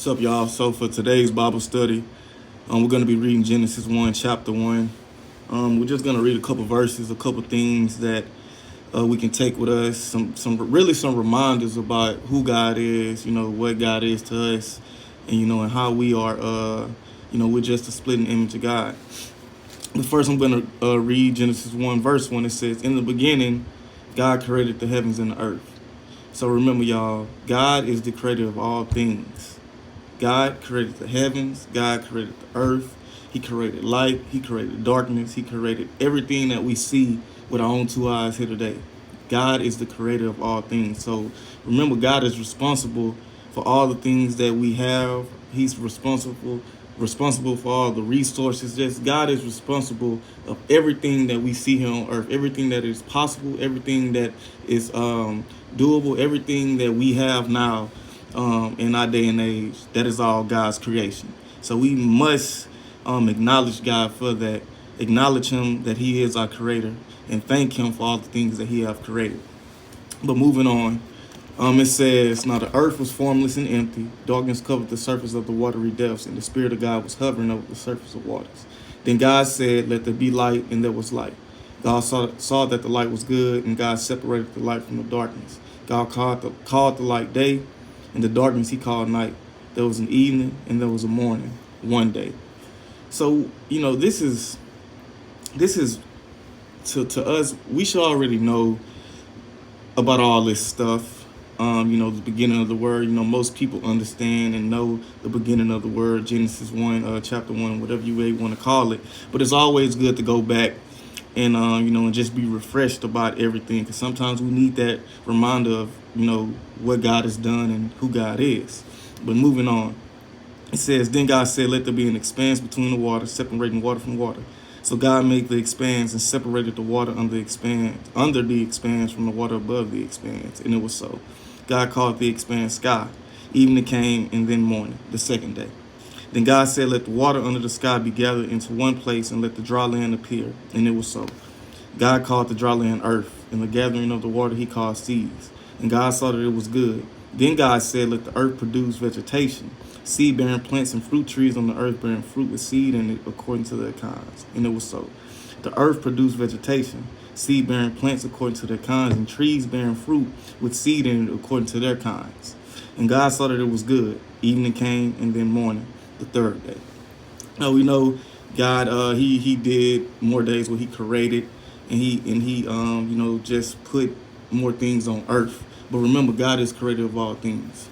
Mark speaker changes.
Speaker 1: What's up, y'all? So for today's Bible study, we're going to be reading Genesis 1, chapter 1. We're just going to read a couple verses, a couple things that we can take with us, some reminders about who God is, what God is to us, and how we are, we're just a splitting image of God. But first, I'm going to read Genesis 1, verse 1. It says, "In the beginning, God created the heavens and the earth." So remember, y'all, God is the creator of all things. God created the heavens. God created the earth. He created light. He created darkness. He created everything that we see with our own two eyes here today. God is the creator of all things. So remember, God is responsible for all the things that we have. He's responsible for all the resources. Just God is responsible of everything that we see here on earth, everything that is possible, everything that is doable, everything that we have now. In our day and age, that is all God's creation. So we must acknowledge God for that, acknowledge Him that He is our creator, and thank Him for all the things that He have created. But moving on, it says, "Now the earth was formless and empty. Darkness covered the surface of the watery depths, and the Spirit of God was hovering over the surface of waters. Then God said, 'Let there be light,' and there was light. God saw that the light was good, and God separated the light from the darkness. God called the light day, and the darkness He called night. There was an evening and there was a morning, one day." So, this is to us, we should already know about all this stuff. The beginning of the word, most people understand and know the beginning of the word, Genesis 1, chapter 1, whatever you may want to call it. But it's always good to go back and, and just be refreshed about everything. Because sometimes we need that reminder of, what God has done and who God is. But moving on, it says, "Then God said, 'Let there be an expanse between the waters, separating water from water.' So God made the expanse and separated the water under the expanse from the water above the expanse. And it was so. God called the expanse sky. Evening came and then morning, the second day. Then God said, 'Let the water under the sky be gathered into one place, and let the dry land appear.' And it was so. God called the dry land earth, and the gathering of the water He called seas. And God saw that it was good. Then God said, 'Let the earth produce vegetation, seed-bearing plants and fruit trees on the earth bearing fruit with seed in it according to their kinds.' And it was so. The earth produced vegetation, seed-bearing plants according to their kinds, and trees bearing fruit with seed in it according to their kinds. And God saw that it was good. Evening came and then morning, the third day." Now we know God, he did more days where He created, and he just put more things on earth. But remember, God is creator of all things.